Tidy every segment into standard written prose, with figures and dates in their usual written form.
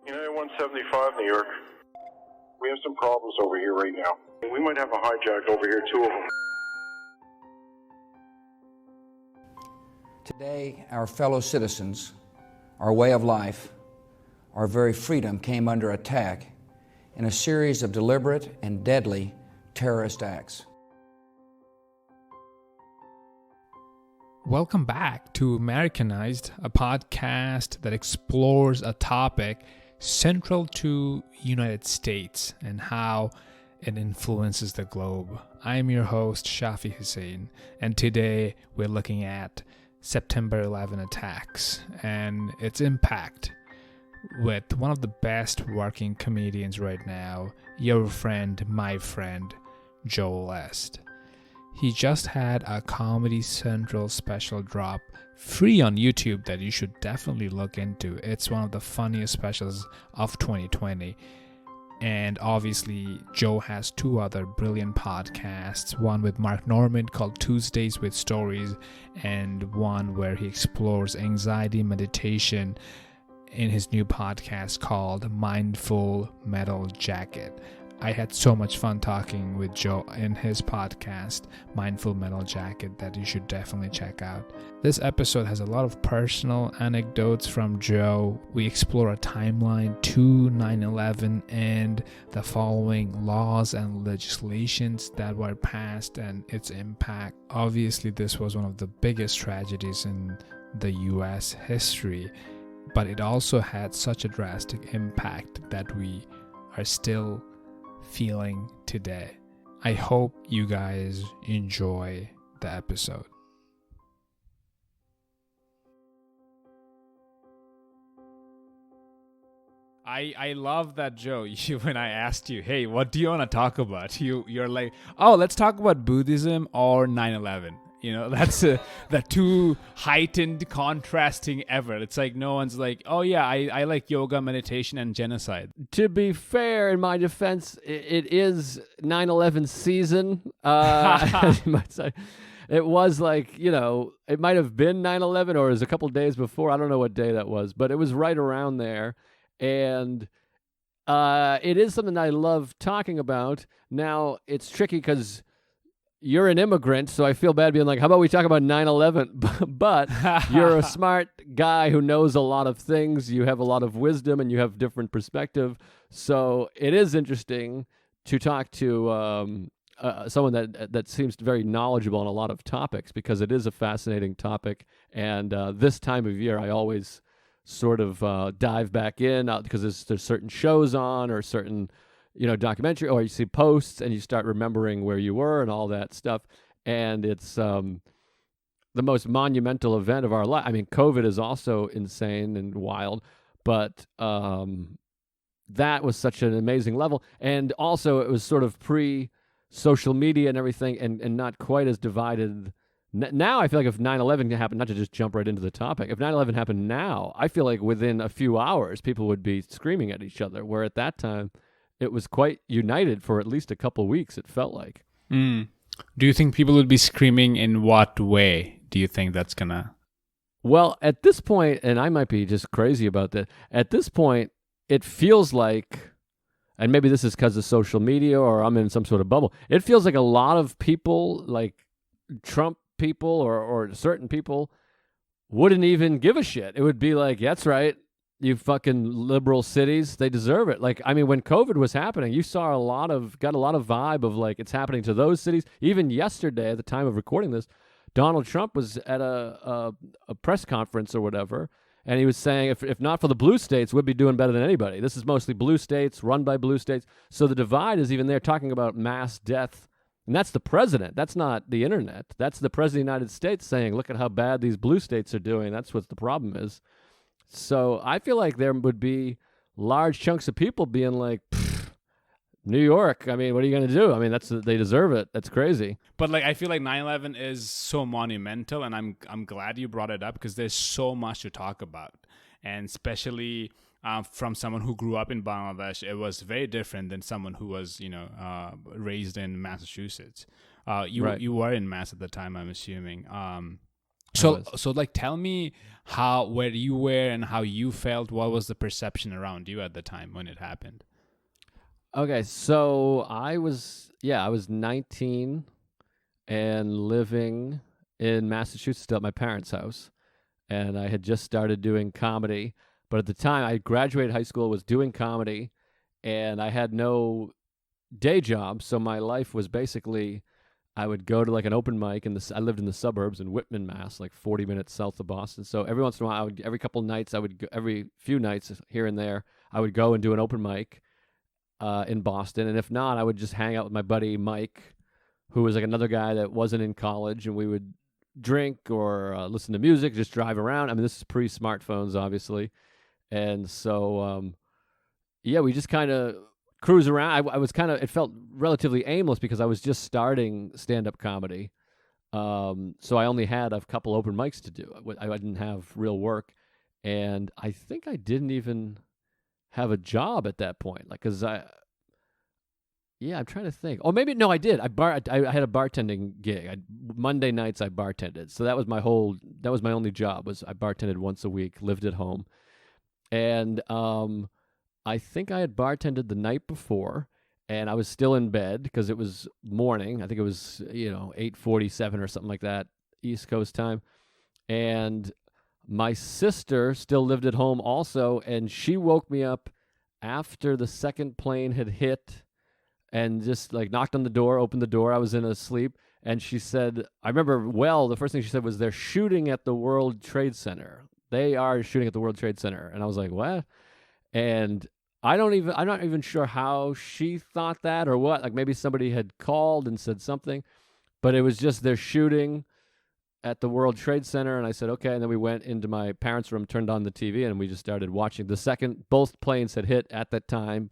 United 175, New York. We have some problems over here right now. We might have a hijack over here, two of them. Today, our fellow citizens, our way of life, our very freedom came under attack in a series of deliberate and deadly terrorist acts. Welcome back to Americanized, a podcast that explores a topic central to United States and how it influences the globe. I'm your host, Shafi Hussein, and today we're looking at September 11 attacks and its impact with one of the best working comedians right now, your friend, my friend, joelist. He just had a Comedy Central special drop free on YouTube that you should definitely look into. It's one of the funniest specials of 2020. And obviously, Joe has two other brilliant podcasts, one with Mark Norman called Tuesdays with Stories, and one where he explores anxiety meditation in his new podcast called Mindful Metal Jacket. I had so much fun talking with Joe in his podcast, Mindful Metal Jacket, that you should definitely check out. This episode has a lot of personal anecdotes from Joe. We explore a timeline to 9/11 and the following laws and legislations that were passed and its impact. Obviously, this was one of the biggest tragedies in the U.S. history, but it also had such a drastic impact that we are still feeling today. I hope you guys enjoy the episode. I love that, Joe. When I asked you, hey, what do you want to talk about? You're like, oh, let's talk about Buddhism or 9/11. You know, that's the two heightened, contrasting ever. It's like no one's like, oh yeah, I like yoga, meditation, and genocide. To be fair, in my defense, it is 9/11 season. As you might say. It was like, you know, it might have been 9/11 or it was a couple days before. I don't know what day that was, but it was right around there. And it is something that I love talking about. Now, it's tricky because you're an immigrant, so I feel bad being like, how about we talk about 9/11? But you're a smart guy who knows a lot of things. You have a lot of wisdom and you have different perspective. So it is interesting to talk to someone that seems very knowledgeable on a lot of topics because it is a fascinating topic. And this time of year, I always sort of dive back in because there's certain shows on or certain documentary, or you see posts and you start remembering where you were and all that stuff. And it's the most monumental event of our life. I mean, COVID is also insane and wild, but that was such an amazing level. And also it was sort of pre-social media and everything and not quite as divided. Now I feel like if 9/11 happened, not to just jump right into the topic, if 9/11 happened now, I feel like within a few hours people would be screaming at each other, where at that time it was quite united for at least a couple weeks, it felt like. Do you think people would be screaming in what way? Do you think that's gonna... Well, at this point, and I might be just crazy about that, at this point, it feels like, and maybe this is because of social media or I'm in some sort of bubble, it feels like a lot of people, like Trump people or certain people, wouldn't even give a shit. It would be like, that's right, you fucking liberal cities, they deserve it. Like, I mean, when COVID was happening, you saw got a lot of vibe of like, it's happening to those cities. Even yesterday, at the time of recording this, Donald Trump was at a press conference or whatever, and he was saying, if not for the blue states, we'd be doing better than anybody. This is mostly blue states, run by blue states. So the divide is even there, talking about mass death. And that's the president. That's not the internet. That's the president of the United States saying, look at how bad these blue states are doing. That's what the problem is. So I feel like there would be large chunks of people being like, New York, I mean, what are you going to do? I mean, they deserve it. That's crazy. But like, I feel like 9/11 is so monumental, and I'm glad you brought it up because there's so much to talk about, and especially from someone who grew up in Bangladesh, it was very different than someone who was raised in Massachusetts. You were in Mass at the time, I'm assuming. So like, tell me where you were and how you felt. What was the perception around you at the time when it happened? Okay, so I was 19 and living in Massachusetts still at my parents' house, and I had just started doing comedy. But at the time, I graduated high school, was doing comedy, and I had no day job, so my life was basically I would go to like an open mic I lived in the suburbs in Whitman, Mass, like 40 minutes south of Boston. So every once in a while, every couple nights, every few nights here and there, I would go and do an open mic in Boston, and if not, I would just hang out with my buddy Mike, who was like another guy that wasn't in college, and we would drink or listen to music, just drive around. I mean, this is pre-smartphones, obviously, and so we just kind of cruise around. I was it felt relatively aimless because I was just starting stand-up comedy. So I only had a couple open mics to do. I didn't have real work. And I think I didn't even have a job at that point. Like, cause I'm trying to think. Oh, maybe, no, I did. I had a bartending gig. Monday nights I bartended. So that was my only job, was I bartended once a week, lived at home. And, I think I had bartended the night before, and I was still in bed because it was morning. I think it was 8:47 or something like that, East Coast time. And my sister still lived at home also, and she woke me up after the second plane had hit, and just like knocked on the door, opened the door. I was in a sleep, and she said, I remember the first thing she said was, "They're shooting at the World Trade Center. They are shooting at the World Trade Center." And I was like, "What?" And I'm not even sure how she thought that or what. Like, maybe somebody had called and said something, but it was just, they're shooting at the World Trade Center. And I said, okay. And then we went into my parents' room, turned on the TV, and we just started watching. The second both planes had hit at that time.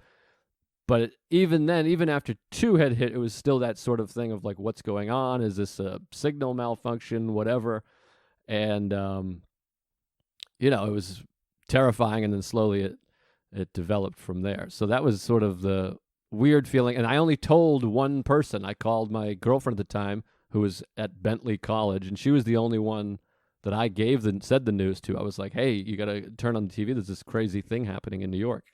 But even then, even after two had hit, it was still that sort of thing of like, what's going on? Is this a signal malfunction, whatever? And, it was terrifying. And then slowly it developed from there. So that was sort of the weird feeling. And I only told one person. I called my girlfriend at the time, who was at Bentley College, and she was the only one that I said the news to. I was like, "Hey, you got to turn on the TV. There's this crazy thing happening in New York."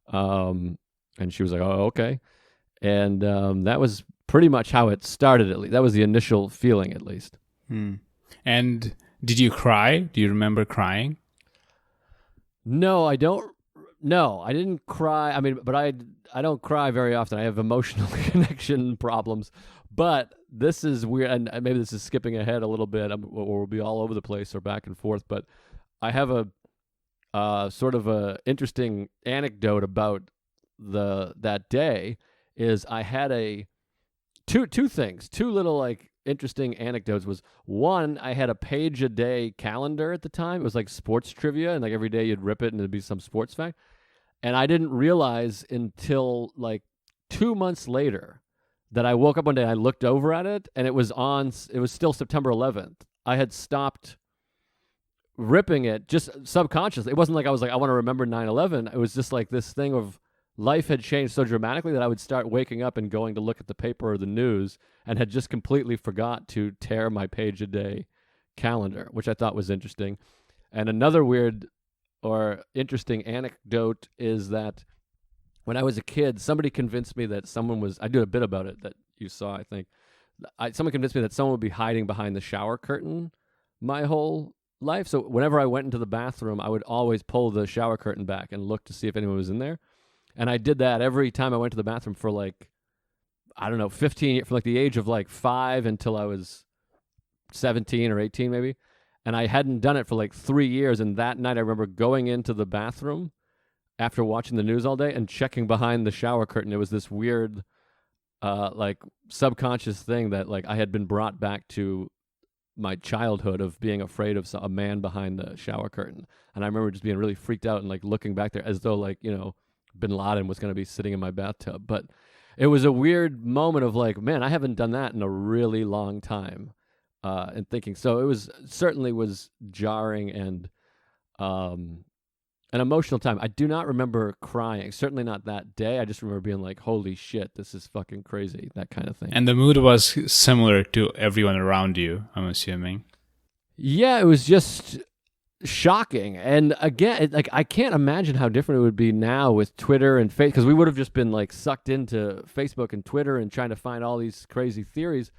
And she was like, "Oh, okay." And that was pretty much how it started, at least. That was the initial feeling, at least. And did you cry? Do you remember crying? No, I don't. No, I didn't cry. I mean, but I don't cry very often. I have emotional connection problems. But this is weird, and maybe this is skipping ahead a little bit, or we'll be all over the place or back and forth. But I have a sort of a interesting anecdote about that day. Is I had two little like interesting anecdotes. Was one, I had a page a day calendar at the time. It was like sports trivia, and like every day you'd rip it and it'd be some sports fact. And I didn't realize until like 2 months later that I woke up one day and I looked over at it, and it was still September 11th. I had stopped ripping it just subconsciously. It wasn't like I was like, I want to remember 9/11. It was just like this thing of life had changed so dramatically that I would start waking up and going to look at the paper or the news, and had just completely forgot to tear my page a day calendar, which I thought was interesting. And another weird or interesting anecdote is that when I was a kid, somebody convinced me that I did a bit about it that you saw, I think. Someone convinced me that someone would be hiding behind the shower curtain my whole life. So whenever I went into the bathroom, I would always pull the shower curtain back and look to see if anyone was in there. And I did that every time I went to the bathroom for like, I don't know, 15, from like the age of like 5 until I was 17 or 18 maybe. And I hadn't done it for like 3 years. And that night I remember going into the bathroom after watching the news all day and checking behind the shower curtain. It was this weird, like subconscious thing that like I had been brought back to my childhood of being afraid of a man behind the shower curtain. And I remember just being really freaked out and like looking back there as though like, Bin Laden was going to be sitting in my bathtub. But it was a weird moment of like, man, I haven't done that in a really long time. And thinking, so it certainly was jarring and an emotional time. I do not remember crying, certainly not that day. I just remember being like, holy shit, this is fucking crazy, that kind of thing. And the mood was similar to everyone around you, I'm assuming. Yeah, it was just shocking. And again, like I can't imagine how different it would be now with Twitter and Facebook, because we would have just been like sucked into Facebook and Twitter and trying to find all these crazy theories.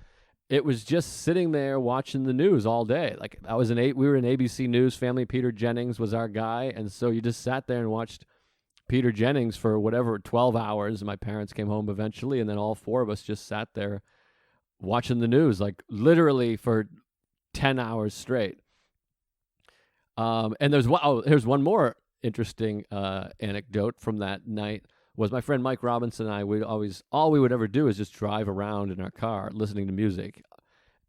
It was just sitting there watching the news all day. Like we were in ABC News. Family Peter Jennings was our guy, and so you just sat there and watched Peter Jennings for whatever 12 hours. And my parents came home eventually, and then all four of us just sat there watching the news, like literally for 10 hours straight. And there's one more interesting anecdote from that night. Was my friend Mike Robinson and I would all we would ever do is just drive around in our car listening to music.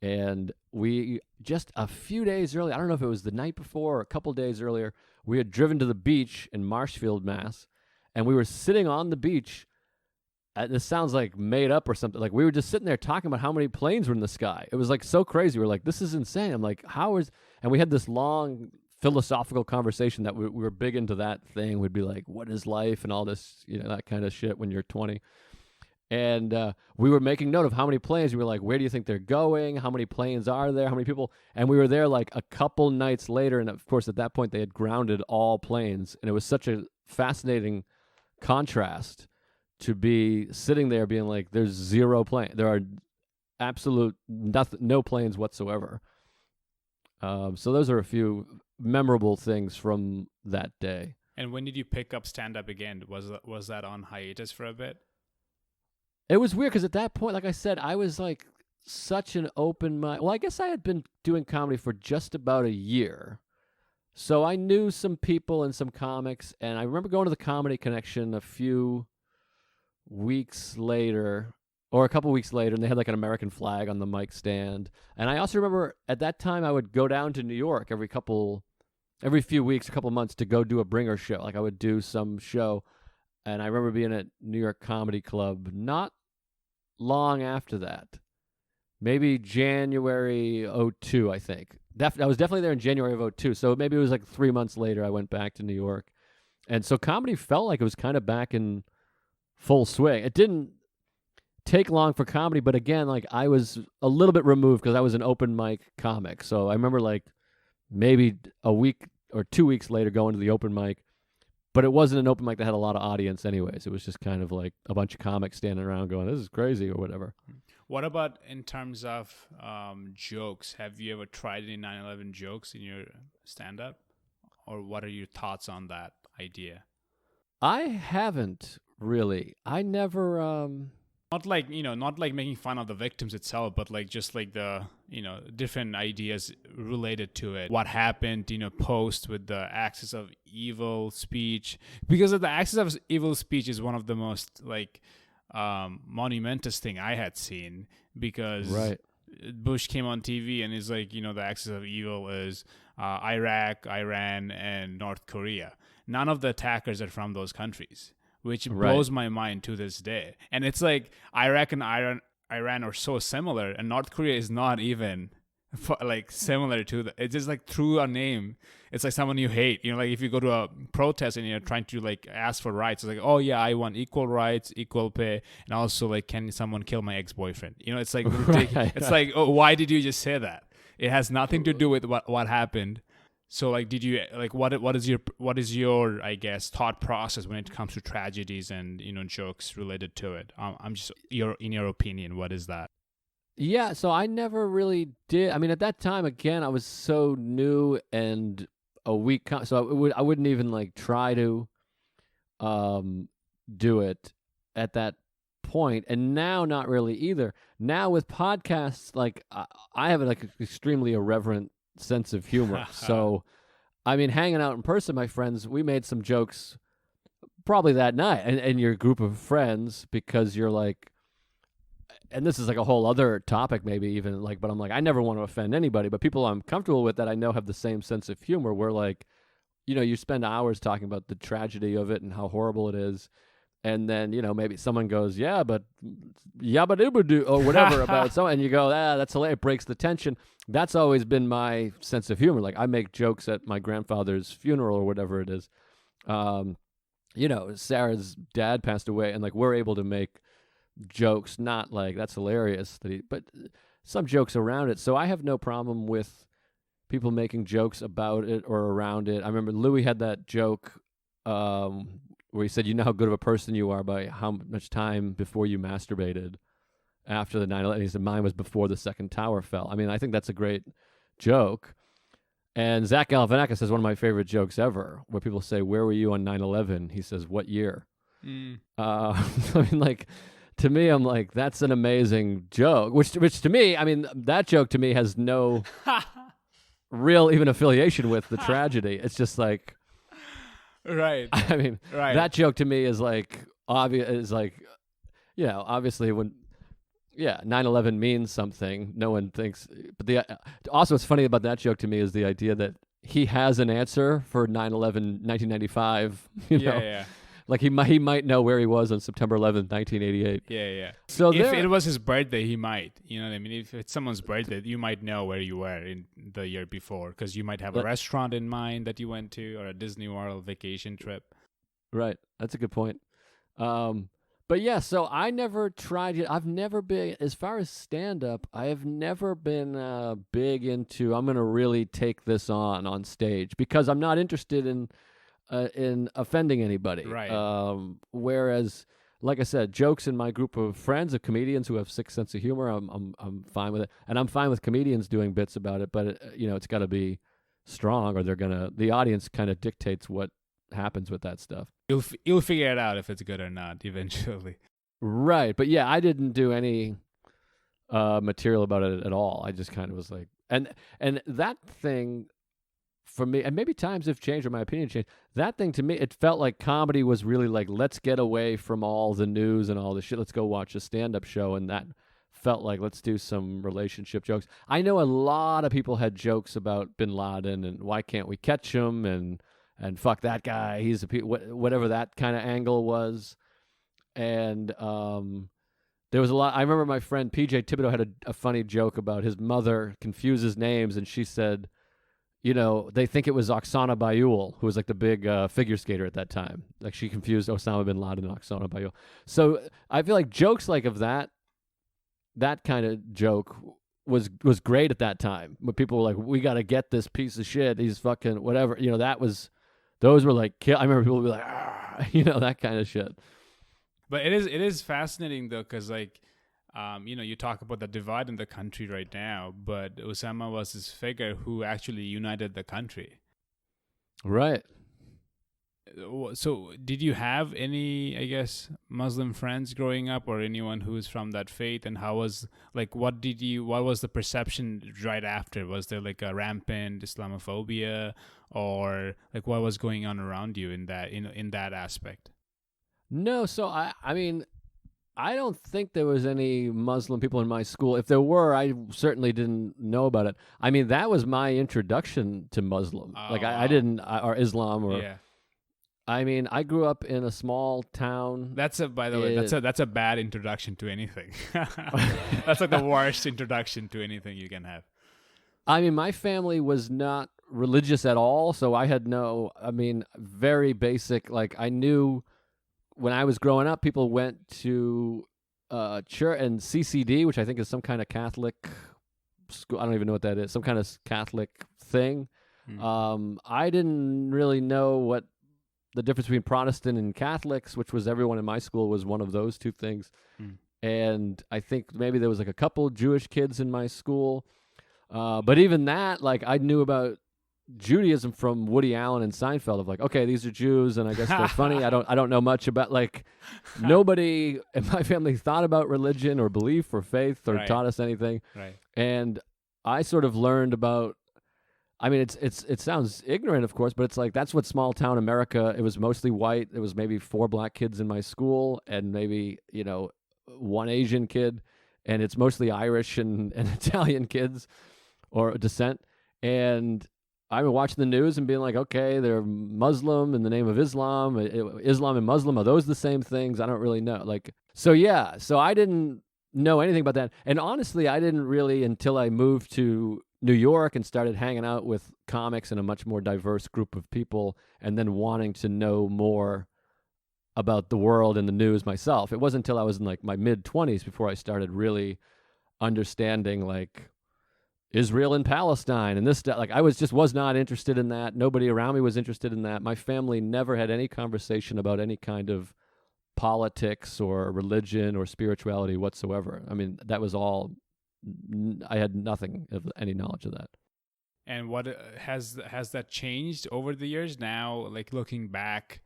And we just a few days earlier, I don't know if it was the night before or a couple days earlier, we had driven to the beach in Marshfield, Mass. And we were sitting on the beach. This sounds like made up or something. Like we were just sitting there talking about how many planes were in the sky. It was like so crazy. We were like, this is insane. I'm like, and we had this long philosophical conversation that we were big into that thing. We'd be like, what is life and all this, that kind of shit when you're 20. And we were making note of how many planes. We were like, where do you think they're going? How many planes are there? How many people? And we were there like a couple nights later. And of course, at that point, they had grounded all planes. And it was such a fascinating contrast to be sitting there being like, there's zero plane. There are absolute nothing, no planes whatsoever. So those are a few memorable things from that day. And when did you pick up stand-up again? Was that on hiatus for a bit? It was weird because at that point, like I said, I was like such an open mind. Well, I guess I had been doing comedy for just about a year. So I knew some people and some comics. And I remember going to the Comedy Connection a few weeks later, or a couple weeks later, and they had like an American flag on the mic stand. And I also remember at that time I would go down to New York every few weeks, a couple months to go do a bringer show. Like I would do some show. And I remember being at New York Comedy Club not long after that. Maybe January 2002, I think. I was definitely there in January of 2002. So maybe it was like 3 months later I went back to New York. And so comedy felt like it was kind of back in full swing. It didn't take long for comedy, but again, like I was a little bit removed because I was an open mic comic. So I remember like maybe a week or 2 weeks later going to the open mic, but it wasn't an open mic that had a lot of audience anyways. It was just kind of like a bunch of comics standing around going, this is crazy or whatever. What about in terms of jokes? Have you ever tried any 9/11 jokes in your stand-up? Or what are your thoughts on that idea? I haven't really. I never... Not like making fun of the victims itself, but like just like the, different ideas related to it. What happened, post with the axis of evil speech. Because the axis of evil speech is one of the most like monumentous thing I had seen, because right. Bush came on TV and is like, the axis of evil is Iraq, Iran, and North Korea. None of the attackers are from those countries, which blows my mind to this day. And it's like Iraq and Iran are so similar, and North Korea is not even like similar to it's just like through a name. It's like someone you hate. Like if you go to a protest and you're trying to like ask for rights, it's like, oh yeah, I want equal rights, equal pay, and also like, can someone kill my ex-boyfriend? It's like ridiculous. It's like, oh, why did you just say that? It has nothing to do with what happened. So like, did you like what is your I guess thought process when it comes to tragedies and jokes related to it? I'm just in your opinion, what is that? Yeah, so I never really did. I mean, at that time, again, I was so new and a weak, so I wouldn't even like try to do it at that point. And now, not really either. Now with podcasts, like I have like an extremely irreverent sense of humor. So, I mean, hanging out in person, my friends, we made some jokes probably that night, and your group of friends, because you're like, and this is like a whole other topic, maybe even like, but I'm like, I never want to offend anybody, but people I'm comfortable with that I know have the same sense of humor. We're like, you spend hours talking about the tragedy of it and how horrible it is. And then, maybe someone goes, yeah, but yabba-dibba-doo, or whatever about someone, and you go, that's hilarious. It breaks the tension. That's always been my sense of humor. Like I make jokes at my grandfather's funeral or whatever it is. Sarah's dad passed away, and like we're able to make jokes, not like that's hilarious, but some jokes around it. So I have no problem with people making jokes about it or around it. I remember Louis had that joke where he said, "You know how good of a person you are by how much time before you masturbated after the 9/11." He said, "Mine was before the second tower fell." I mean, I think that's a great joke. And Zach Galifianakis says one of my favorite jokes ever, where people say, "Where were you on 9/11?" He says, "What year?" I mean, like, to me, I'm like, that's an amazing joke. Which to me, I mean, that joke to me has no real even affiliation with the tragedy. It's just like, right. I mean, that joke to me is like obvious. Is like, obviously when. Yeah, 9/11 means something. No one thinks. But also what's funny about that joke to me is the idea that he has an answer for 9/11, 1995. You know? Yeah. Like he might know where he was on September 11th, 1988. Yeah. So if it was his birthday, he might. You know what I mean? If it's someone's birthday, you might know where you were in the year before because you might have a restaurant in mind that you went to or a Disney World vacation trip. Right. That's a good point. But yeah, so I never tried it. I've never been, as far as stand-up, I have never been big into, I'm going to really take this on stage because I'm not interested in offending anybody. Right. Whereas, like I said, jokes in my group of friends of comedians who have sick sense of humor, I'm fine with it. And I'm fine with comedians doing bits about it, but it's got to be strong or the audience kind of dictates what happens with that stuff. You'll figure it out if it's good or not eventually. Right, but yeah, I didn't do any material about it at all. I just kind of was like, and that thing for me, and maybe times have changed or my opinion changed. That thing to me, it felt like comedy was really like, let's get away from all the news and all the shit. Let's go watch a stand-up show, and that felt like let's do some relationship jokes. I know a lot of people had jokes about Bin Laden and why can't we catch him and fuck that guy, he's whatever that kind of angle was. And there was a lot. I remember my friend PJ Thibodeau had a funny joke about his mother confuses names, and she said, they think it was Oksana Bayul, who was like the big figure skater at that time. Like she confused Osama bin Laden and Oksana Bayul. So I feel like jokes like of that kind of joke was great at that time. When people were like, we got to get this piece of shit, he's fucking whatever. Those were like, I remember people would be like, that kind of shit. But it is fascinating though, because like, you talk about the divide in the country right now, but Osama was this figure who actually united the country. Right. So did you have any, I guess, Muslim friends growing up or anyone who's from that faith? And how was, like, what was the perception right after? Was there like a rampant Islamophobia or like what was going on around you in that aspect? No. So I mean, I don't think there was any Muslim people in my school. If there were, I certainly didn't know about it. I mean, that was my introduction to Muslim. I didn't, or Islam or... Yeah. I mean, I grew up in a small town. By the way, that's a bad introduction to anything. That's like the worst introduction to anything you can have. I mean, my family was not religious at all, so I had very basic, like I knew when I was growing up, people went to church and CCD, which I think is some kind of Catholic school. I don't even know what that is, some kind of Catholic thing. I didn't really know what the difference between Protestant and Catholics, which was everyone in my school was one of those two things. And I think maybe there was like a couple Jewish kids in my school. But even that, like I knew about Judaism from Woody Allen and Seinfeld of like, okay, these are Jews and I guess they're funny. I don't know much about, like, nobody in my family thought about religion or belief or faith or taught us anything. Right. And I sort of learned about, I mean, it sounds ignorant, of course, but it's like that's what small town America. It was mostly white. There was maybe 4 black kids in my school, and maybe 1 Asian kid, and it's mostly Irish and Italian kids or descent. And I was watching the news and being like, okay, they're Muslim in the name of Islam. Islam and Muslim, are those the same things? I don't really know. So I didn't know anything about that, and honestly, I didn't really until I moved to New York and started hanging out with comics and a much more diverse group of people, and then wanting to know more about the world and the news myself. It wasn't until I was in like my mid-20s before I started really understanding, like, Israel and Palestine and this stuff. Like I was not interested in that. Nobody around me was interested in that. My family never had any conversation about any kind of politics or religion or spirituality whatsoever. I mean, that was all. I had nothing of any knowledge of that. And what has that changed over the years? Now, like looking back,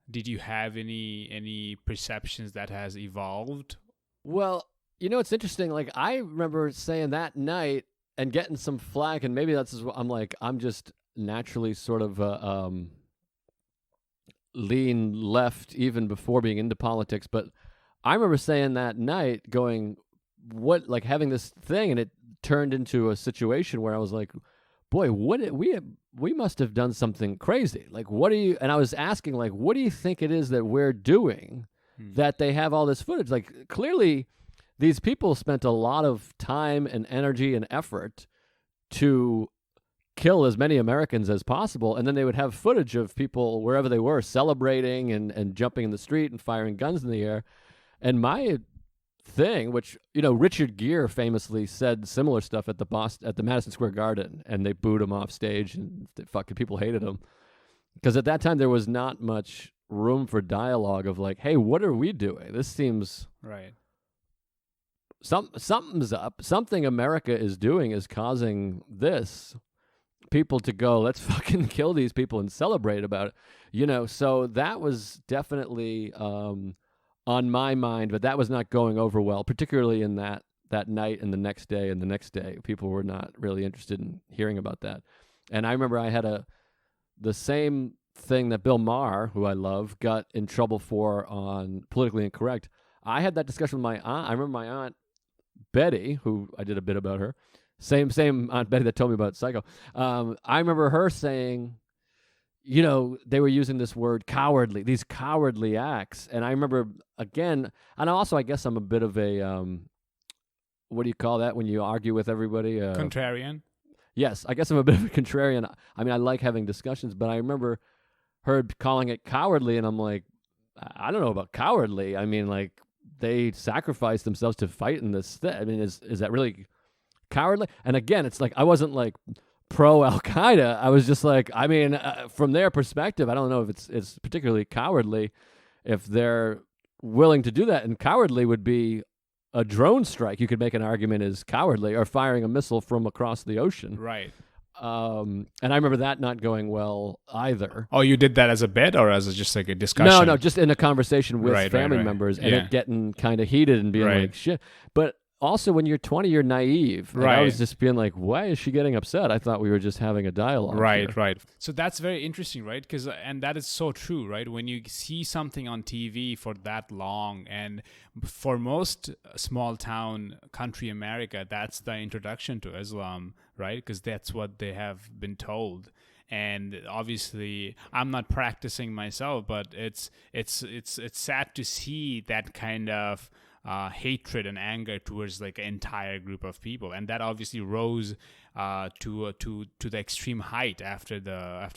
did you have any perceptions that has evolved? Well, it's interesting. Like I remember saying that night and getting some flack, and maybe that's what I'm just naturally sort of lean left even before being into politics. But I remember saying that night, going, "What?" Like having this thing, and it turned into a situation where I was like, "Boy, we must have done something crazy." Like, what do you? And I was asking, like, what do you think it is that we're doing that they have all this footage? Like, clearly, these people spent a lot of time and energy and effort to kill as many Americans as possible, and then they would have footage of people wherever they were celebrating and jumping in the street and firing guns in the air. And my thing, which Richard Gere famously said similar stuff at the Madison Square Garden, and they booed him off stage, and people hated him because at that time there was not much room for dialogue of like, hey, what are we doing? This seems right. Something's up. Something America is doing is causing this. People to go, let's fucking kill these people and celebrate about it. So that was definitely on my mind, but that was not going over well, particularly in that night and the next day and the next day. People were not really interested in hearing about that. And I remember I had the same thing that Bill Maher, who I love, got in trouble for on Politically Incorrect. I had that discussion with my aunt. I remember my aunt Betty, who I did a bit about her. Same Aunt Betty that told me about Psycho. I remember her saying, they were using this word cowardly, these cowardly acts. And I remember, again, and also I guess I'm a bit of a, what do you call that when you argue with everybody? Contrarian? Yes, I guess I'm a bit of a contrarian. I mean, I like having discussions, but I remember her calling it cowardly, and I'm like, I don't know about cowardly. I mean, like, they sacrificed themselves to fight in this thing. I mean, is that really cowardly? And again, it's like I wasn't like pro Al Qaeda. I was just like, I mean, from their perspective, I don't know if it's particularly cowardly if they're willing to do that. And cowardly would be a drone strike. You could make an argument is cowardly, or firing a missile from across the ocean. Right. And I remember that not going well either. Oh, you did that as a bit or as just like a discussion? No, just in a conversation with family right. members, and it getting kind of heated and being like, shit. But also, when you're 20, you're naive. And I was just being like, why is she getting upset? I thought we were just having a dialogue. Right. So that's very interesting, right? And that is so true, right? When you see something on TV for that long, and for most small town country America, that's the introduction to Islam, right? Because that's what they have been told. And obviously, I'm not practicing myself, but it's sad to see that kind of hatred and anger towards like an entire group of people, and that obviously rose to the extreme height after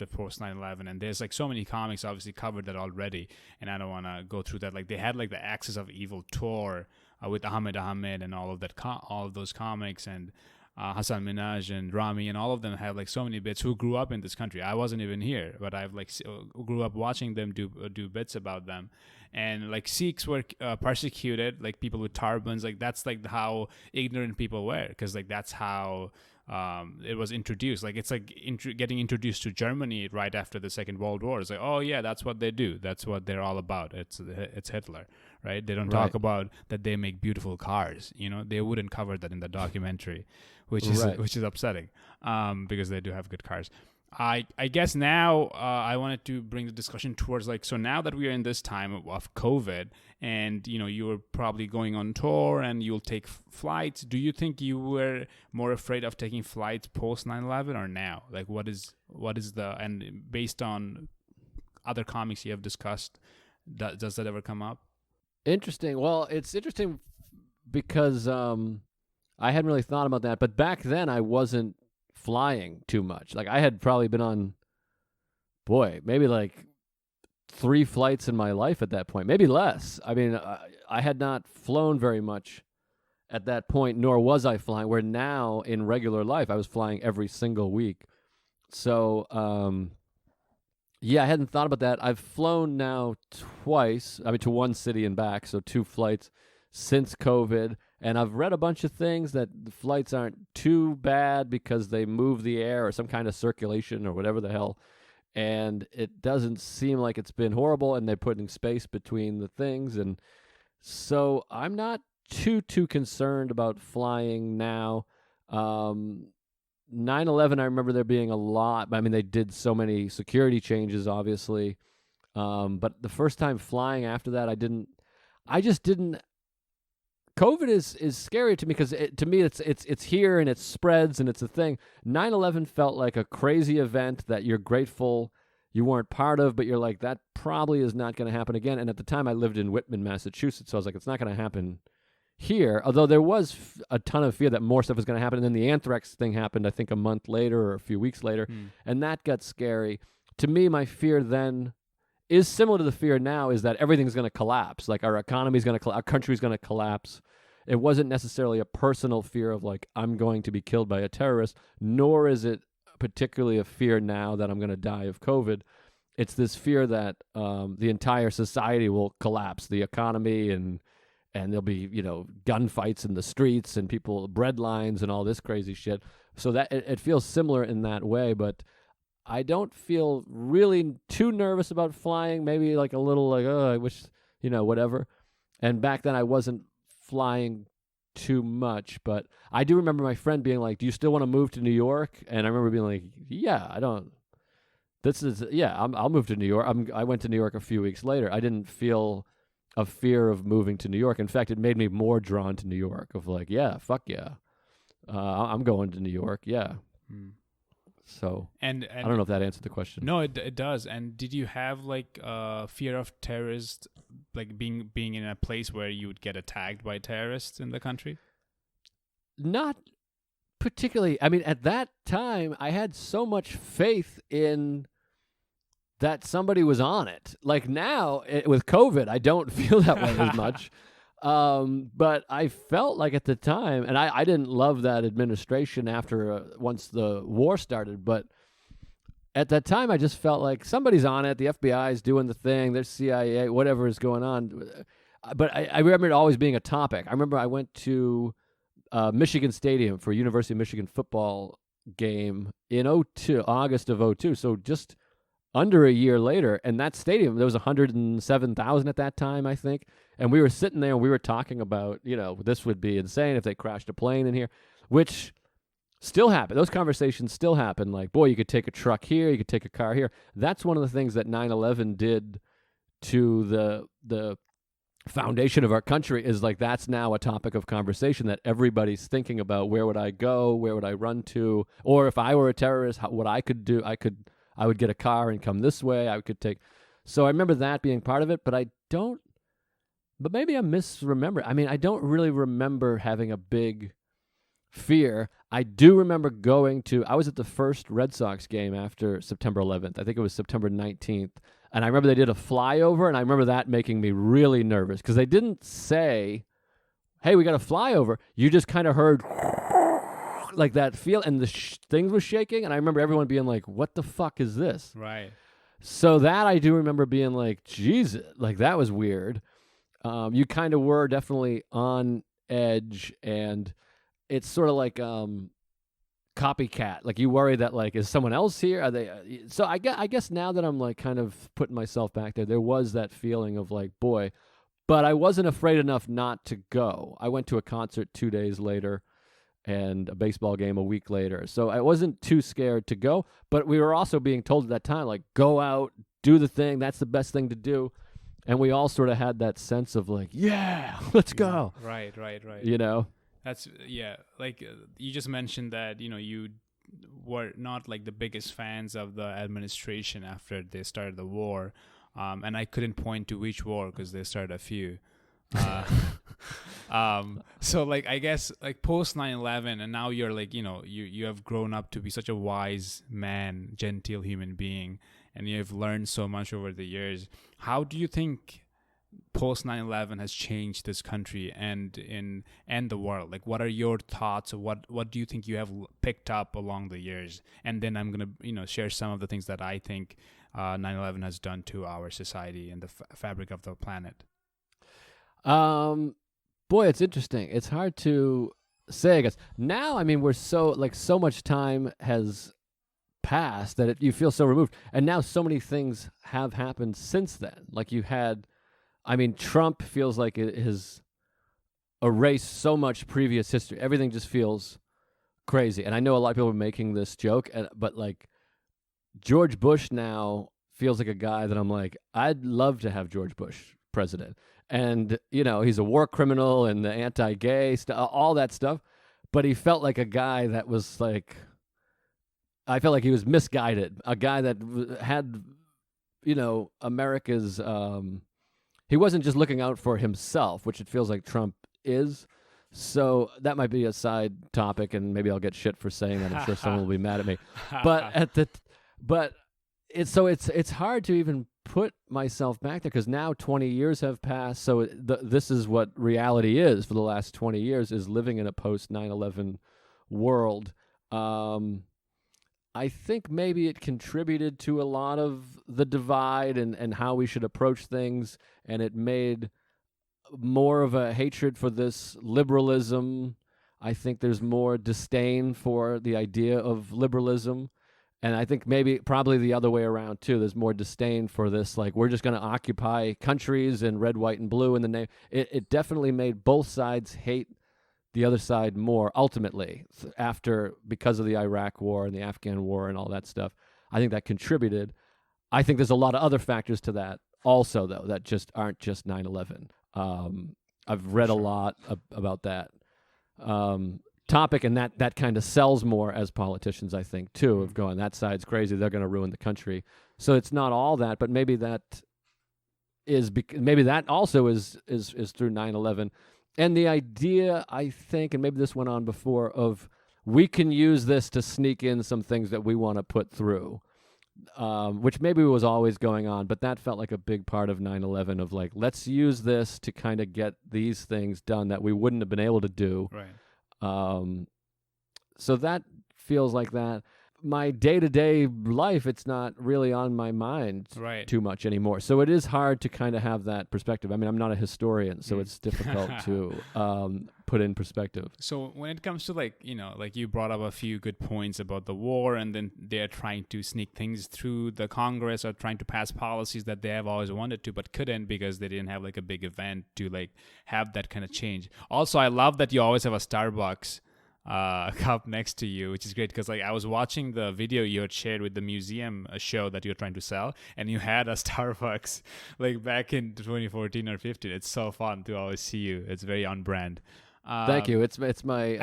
post 9/11. And there's like so many comics obviously covered that already, and I don't want to go through that. Like they had like the Axis of Evil tour with Ahmed and all of that, all of those comics, and Hassan Minhaj and Rami, and all of them have like so many bits who grew up in this country. I wasn't even here, but I've like grew up watching them do bits about them. And like Sikhs were persecuted, like people with turbans, like that's like how ignorant people were, because like that's how it was introduced. Like it's like getting introduced to Germany right after the Second World War. It's like, oh yeah, that's what they do. That's what they're all about. It's Hitler, right? They don't talk about that they make beautiful cars. They wouldn't cover that in the documentary, which is upsetting, because they do have good cars. I guess now I wanted to bring the discussion towards like, so now that we are in this time of COVID, and you're probably going on tour and you'll take flights, do you think you were more afraid of taking flights post 9/11 or now? Like what is and based on other comics you have discussed, does that ever come up? Interesting. Well, it's interesting because I hadn't really thought about that, but back then I wasn't flying too much. Like I had probably been on, maybe like 3 flights in my life at that point, maybe less. I mean, I had not flown very much at that point, nor was I flying, where now in regular life, I was flying every single week. So, yeah, I hadn't thought about that. I've flown now twice, to one city and back, so 2 flights since COVID. And I've read a bunch of things that the flights aren't too bad because they move the air or some kind of circulation or whatever the hell. And it doesn't seem like it's been horrible, and they're putting space between the things. And so I'm not too concerned about flying now. 9/11, I remember there being a lot. I mean, they did so many security changes, obviously. But the first time flying after that, I just didn't. COVID is scary to me because to me it's here and it spreads and it's a thing. 9/11 felt like a crazy event that you're grateful you weren't part of, but you're like, that probably is not going to happen again. And at the time I lived in Whitman, Massachusetts, so I was like, it's not going to happen here. Although there was a ton of fear that more stuff was going to happen. And then the anthrax thing happened, I think a month later or a few weeks later, and that got scary. To me, my fear then is similar to the fear now, is that everything's going to collapse. Like our economy's going to collapse, our country's going to collapse. It wasn't necessarily a personal fear of like, I'm going to be killed by a terrorist, nor is it particularly a fear now that I'm going to die of COVID. It's this fear that the entire society will collapse, the economy, and there'll be, gunfights in the streets and bread lines and all this crazy shit. So that it feels similar in that way, but I don't feel really too nervous about flying. Maybe like a little like, oh, I wish, whatever. And back then I wasn't flying too much, but I do remember my friend being like, do you still want to move to New York? And I remember being like, yeah, I'll move to New York. I went to New York a few weeks later. I didn't feel a fear of moving to New York. In fact, it made me more drawn to New York of like, yeah, fuck yeah. I'm going to New York. Yeah. So, and I don't know if that answered the question. No, it does. And did you have like fear of terrorists, like being in a place where you would get attacked by terrorists in the country? Not particularly. I mean, at that time, I had so much faith in that somebody was on it. Like now, with COVID, I don't feel that way as much. But I felt like at the time, and I didn't love that administration after once the war started, but at that time I just felt like somebody's on it. The FBI is doing the thing. There's CIA, whatever is going on. But I remember it always being a topic. I remember I went to Michigan Stadium for University of Michigan football game in August of 2002. So just under a year later, and that stadium, there was 107,000 at that time, I think. And we were sitting there and we were talking about, this would be insane if they crashed a plane in here, which still happen. Those conversations still happen. Like, boy, you could take a truck here, you could take a car here. That's one of the things that 9/11 did to the foundation of our country, is like that's now a topic of conversation that everybody's thinking about. Where would I go? Where would I run to? Or if I were a terrorist, what I could do, I would get a car and come this way. I could take. So I remember that being part of it, but maybe I'm misremembering. I mean, I don't really remember having a big fear. I do remember I was at the first Red Sox game after September 11th. I think it was September 19th. And I remember they did a flyover, and I remember that making me really nervous because they didn't say, hey, we got a flyover. You just kind of heard like that feel, and the things was shaking. And I remember everyone being like, what the fuck is this? Right. So that I do remember being like, Jesus, like that was weird. You kind of were definitely on edge, and it's sort of like copycat. Like you worry that like, is someone else here? Are they? So I guess now that I'm like kind of putting myself back there was that feeling of like, boy, but I wasn't afraid enough not to go. I went to a concert 2 days later and a baseball game a week later. So I wasn't too scared to go, but we were also being told at that time, like, go out, do the thing. That's the best thing to do. And we all sort of had that sense of like, yeah, let's go. Right. That's, yeah. Like you just mentioned that, you were not like the biggest fans of the administration after they started the war. And I couldn't point to which war because they started a few. So like, I guess like post 9/11, and now you're like, you have grown up to be such a wise man, genteel human being, and you have learned so much over the years. How do you think post 9/11 has changed this country and the world? Like, what are your thoughts, or what do you think you have picked up along the years? And then I'm gonna share some of the things that I think 9/11 has done to our society and the fabric of the planet. Boy, it's interesting. It's hard to say, I guess. Now, I mean, we're so much time has passed that you feel so removed. And now so many things have happened since then. Like Trump feels like it has erased so much previous history. Everything just feels crazy. And I know a lot of people are making this joke, but like George Bush now feels like a guy that I'm like, I'd love to have George Bush president. And, he's a war criminal and the anti-gay stuff, all that stuff. But he felt like a guy that was like, I felt like he was misguided. A guy that had, America's, he wasn't just looking out for himself, which it feels like Trump is. So that might be a side topic, and maybe I'll get shit for saying that. I'm sure someone will be mad at me. But it's hard to even put myself back there, because now 20 years have passed. So this is what reality is for the last 20 years, is living in a post 9/11 world. I think maybe it contributed to a lot of the divide and how we should approach things, and it made more of a hatred for this liberalism. I think there's more disdain for the idea of liberalism. And I think probably the other way around too. There's more disdain for this, like, we're just going to occupy countries in red, white, and blue in the name. It definitely made both sides hate the other side more ultimately because of the Iraq war and the Afghan war and all that stuff. I think that contributed. I think there's a lot of other factors to that also, though, that just aren't just 9/11. I've read a lot about that topic, and that kind of sells more as politicians, I think, too, of going, that side's crazy, they're going to ruin the country. So it's not all that, but maybe that also is through 9/11. And the idea, I think, and maybe this went on before, of we can use this to sneak in some things that we want to put through, which maybe was always going on, but that felt like a big part of 9/11, of like, let's use this to kind of get these things done that we wouldn't have been able to do. Right. So that feels like that. My day-to-day life, it's not really on my mind too much anymore. So it is hard to kind of have that perspective. I mean, I'm not a historian, so it's difficult to put in perspective. So when it comes to like you brought up a few good points about the war, and then they're trying to sneak things through the Congress, or trying to pass policies that they have always wanted to, but couldn't because they didn't have like a big event to like have that kind of change. Also, I love that you always have a Starbucks cup next to you, which is great, because like I was watching the video you had shared with the museum show that you're trying to sell, and you had a Starbucks like back in 2014 or 15. It's so fun to always see you. It's very on brand. Thank you. It's my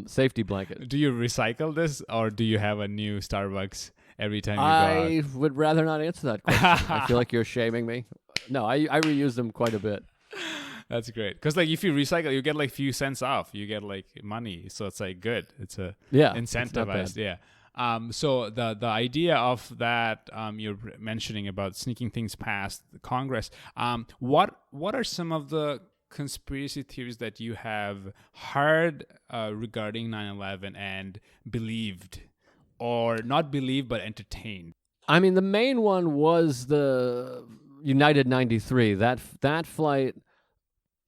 safety blanket. Do you recycle this, or do you have a new Starbucks every time you go I out? would rather not answer that question. I feel like you're shaming me. No, I reuse them quite a bit. That's great, because like if you recycle, you get like few cents off. You get like money, so it's like good. It's incentivized. Yeah. So the idea of that you're mentioning about sneaking things past the Congress. What are some of the conspiracy theories that you have heard regarding 9/11 and believed, or not believed but entertained? I mean, the main one was the United 93. That flight.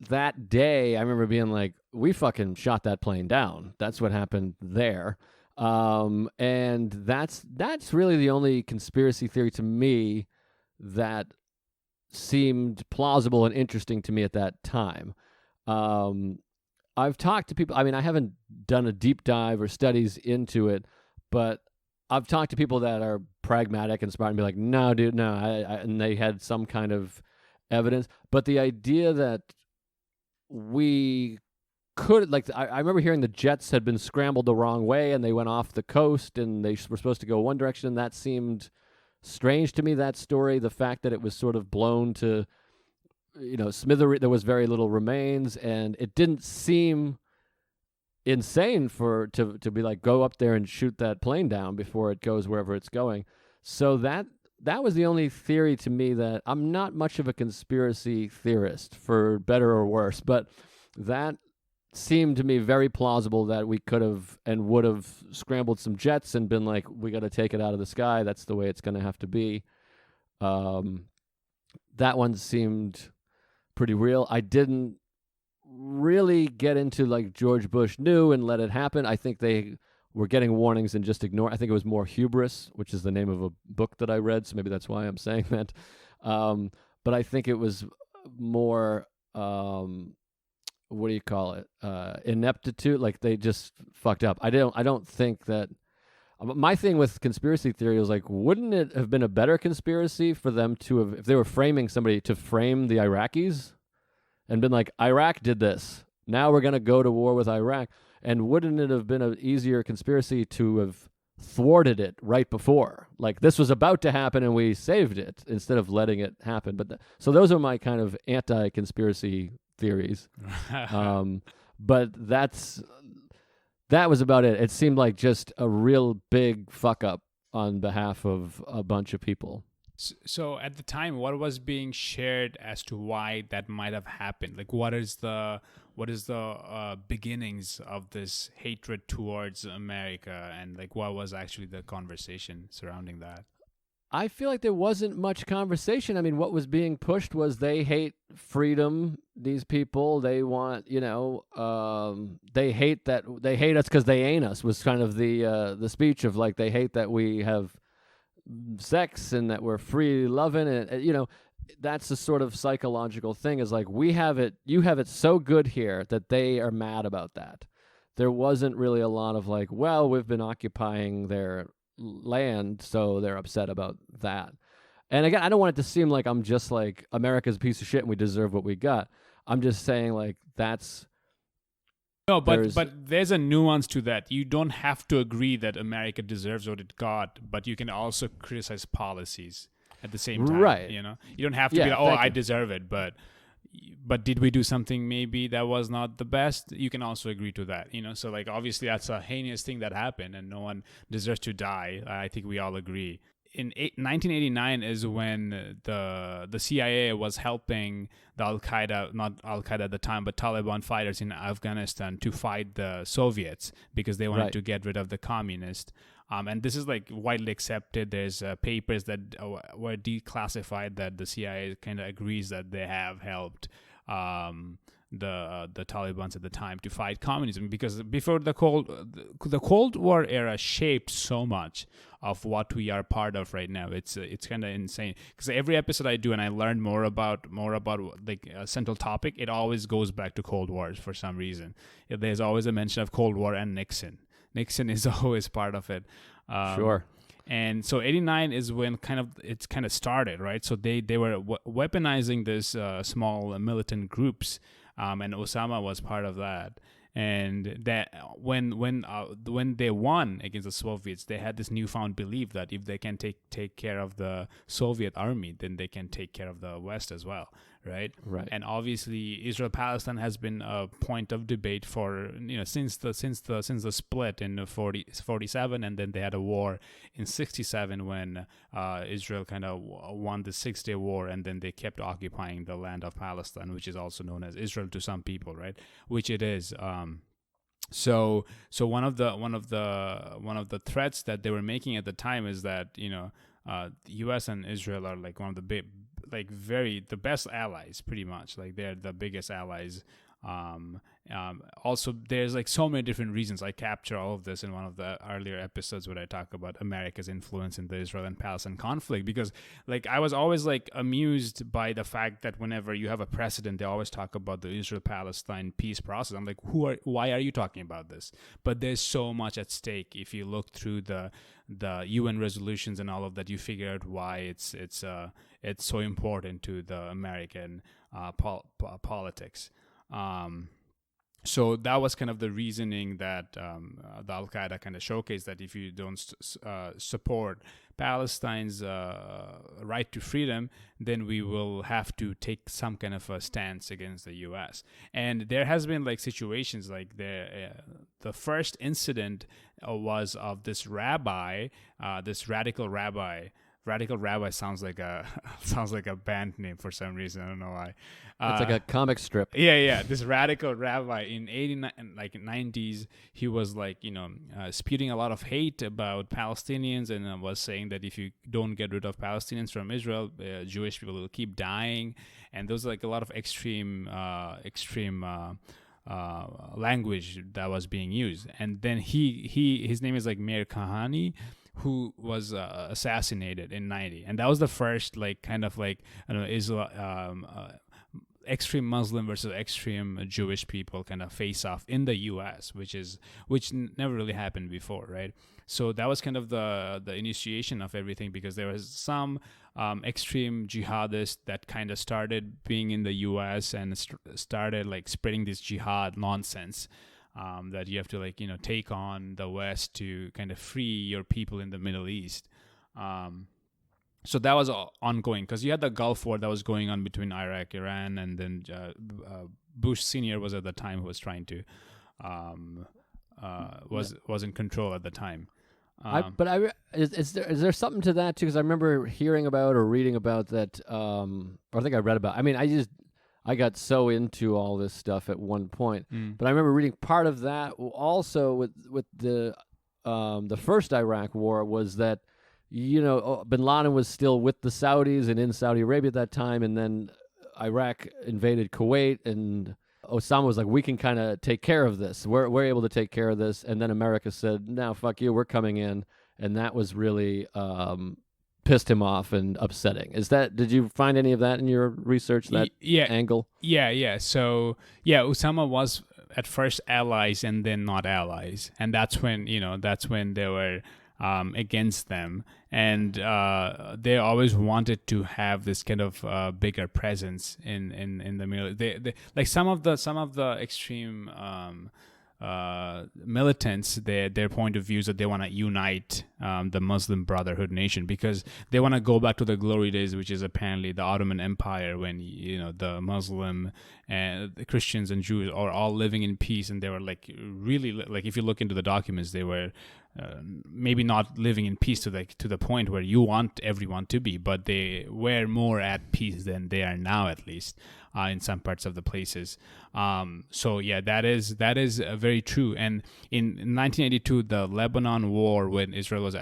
That day, I remember being like, we fucking shot that plane down. That's what happened there. And that's really the only conspiracy theory to me that seemed plausible and interesting to me at that time. I've talked to people. I mean, I haven't done a deep dive or studies into it, but I've talked to people that are pragmatic and smart and be like, no, dude, no. And they had some kind of evidence. But the idea that we could, like, I remember hearing the jets had been scrambled the wrong way and they went off the coast and they were supposed to go one direction, and that seemed strange to me, that story. The fact that it was sort of blown to, smither, there was very little remains, and it didn't seem insane to be like, go up there and shoot that plane down before it goes wherever it's going. So that that was the only theory to me that I'm not much of a conspiracy theorist, for better or worse, but that seemed to me very plausible that we could have and would have scrambled some jets and been like, we got to take it out of the sky. That's the way it's going to have to be. That one seemed pretty real. I didn't really get into like George Bush knew and let it happen. I think they were getting warnings and just ignore. I think it was more hubris, which is the name of a book that I read, so maybe that's why I'm saying that. But I think it was more, what do you call it? Ineptitude. Like they just fucked up. I don't think that. My thing with conspiracy theory was like, wouldn't it have been a better conspiracy for them to have, if they were framing somebody, to frame the Iraqis and been like, Iraq did this. Now we're going to go to war with Iraq. And wouldn't it have been an easier conspiracy to have thwarted it right before? Like this was about to happen and we saved it instead of letting it happen. But so those are my kind of anti-conspiracy theories. But that was about it. It seemed like just a real big fuck up on behalf of a bunch of people. So at the time, what was being shared as to why that might have happened? Like, what is the beginnings of this hatred towards America, and like what was actually the conversation surrounding that? I feel like there wasn't much conversation. I mean, what was being pushed was they hate freedom. These people, they want, they hate us because they ain't us. Was kind of the speech of like they hate that we have sex and that we're free loving, and that's the sort of psychological thing. Is like you have it so good here that they are mad about that. There wasn't really a lot of like, well, we've been occupying their land, so they're upset about that. And again, I don't want it to seem like I'm just like America's a piece of shit and we deserve what we got. I'm just saying like that's no, but there's a nuance to that. You don't have to agree that America deserves what it got, but you can also criticize policies at the same time. Right. You don't have to be like, oh, I deserve it, but did we do something maybe that was not the best? You can also agree to that, So like obviously that's a heinous thing that happened, and no one deserves to die. I think we all agree. In 1989 is when the CIA was helping the not Al Qaeda at the time, but Taliban fighters in Afghanistan to fight the Soviets because they wanted to get rid of the communists. And this is like widely accepted. There's papers that were declassified that the CIA kind of agrees that they have helped the Taliban at the time to fight communism, because before the Cold War era shaped so much of what we are part of right now. It's kind of insane, because every episode I do and I learn more about like a central topic, it always goes back to Cold Wars for some reason. There's always a mention of Cold War and Nixon. Nixon is always part of it. Sure. And so 89 is when it's kind of started, right? So they were weaponizing this small militant groups, and Osama was part of that. And that when they won against the Soviets, they had this newfound belief that if they can take care of the Soviet army, then they can take care of the West as well, right? Right. And obviously, Israel-Palestine has been a point of debate for since the split in 47, and then they had a war in 67 when Israel kind of won the 6-day war, and then they kept occupying the land of Palestine, which is also known as Israel to some people, right? Which it is. So one of the threats that they were making at the time is that the U.S. and Israel are like one of the the best allies, pretty much. Like they're the biggest allies. Also, there's like so many different reasons. I capture all of this in one of the earlier episodes where I talk about America's influence in the Israel and Palestine conflict, because like I was always like amused by the fact that whenever you have a precedent, they always talk about the Israel-Palestine peace process. I'm like, why are you talking about this? But there's so much at stake. If you look through the UN resolutions and all of that, you figure out why it's so important to the American politics. So that was kind of the reasoning that the Al-Qaeda kind of showcased, that if you don't support Palestine's right to freedom, then we will have to take some kind of a stance against the U.S. And there has been like situations like the first incident was of this rabbi, this radical rabbi Radical Rabbi sounds like a sounds like a band name for some reason. I don't know why. It's like a comic strip. Yeah. This Radical Rabbi in 89, like 90s, he was like, spewing a lot of hate about Palestinians, and was saying that if you don't get rid of Palestinians from Israel, Jewish people will keep dying. And there was like a lot of extreme language that was being used. And then his name is like Meir Kahane, who was assassinated in 90, and that was the first like kind of like extreme Muslim versus extreme Jewish people kind of face off in the U.S., which never really happened before, right? So that was kind of the initiation of everything, because there was some extreme jihadists that kind of started being in the U.S. and started like spreading this jihad nonsense. That you have to like take on the West to kind of free your people in the Middle East. So that was ongoing, because you had the Gulf War that was going on between Iraq, Iran, and then Bush Senior was at the time who was trying to was in control at the time. Is there something to that too? Because I remember hearing about or reading about that, or I think I read about. I mean, I got so into all this stuff at one point, but I remember reading part of that also with the first Iraq war was that bin Laden was still with the Saudis and in Saudi Arabia at that time, and then Iraq invaded Kuwait, and Osama was like, we can kind of take care of this. We're able to take care of this, and then America said, no, fuck you, we're coming in, and that was really pissed him off and upsetting. Did you find any of that in your research, that angle? Yeah. So, Osama was at first allies and then not allies. And that's when they were against them. And they always wanted to have this kind of bigger presence in the middle. They like some of the extreme militants, their point of view is that they want to unite the Muslim Brotherhood nation, because they want to go back to the glory days, which is apparently the Ottoman Empire, when the Muslim and the Christians and Jews are all living in peace, and they were like really, like if you look into the documents, they were maybe not living in peace to the point where you want everyone to be, but they were more at peace than they are now, at least in some parts of the places. So yeah, that is very true. And in 1982, the Lebanon war, when Israel was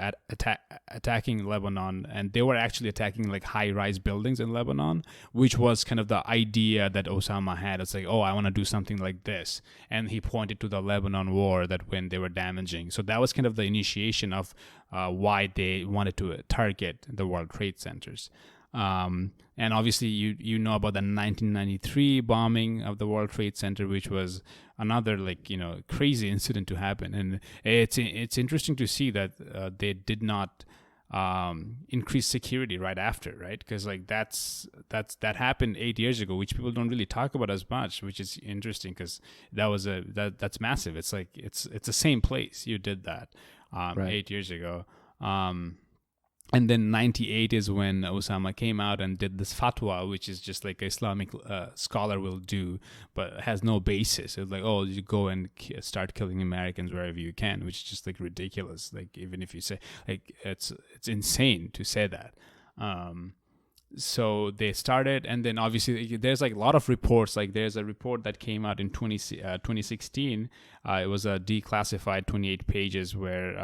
attacking Lebanon, and they were actually attacking like high-rise buildings in Lebanon, which was kind of the idea that Osama had. It's like, oh, I want to do something like this, and he pointed to the Lebanon war that when they were damaging. So that was kind of the initiation of why they wanted to target the World Trade Centers. And obviously you know about the 1993 bombing of the World Trade Center, which was another crazy incident to happen. And it's interesting to see that they did not increase security right after, right? Because that happened 8 years ago, which people don't really talk about as much, which is interesting, because that's massive. It's like it's the same place you did that 8 years ago. And then 98 is when Osama came out and did this fatwa, which is just like an Islamic scholar will do, but has no basis. It's like, oh, you go and start killing Americans wherever you can, which is just like ridiculous. Like, even if you say, like, it's insane to say that. So they started, and then obviously there's like a lot of reports. Like there's a report that came out in 2016. It was a declassified 28 pages where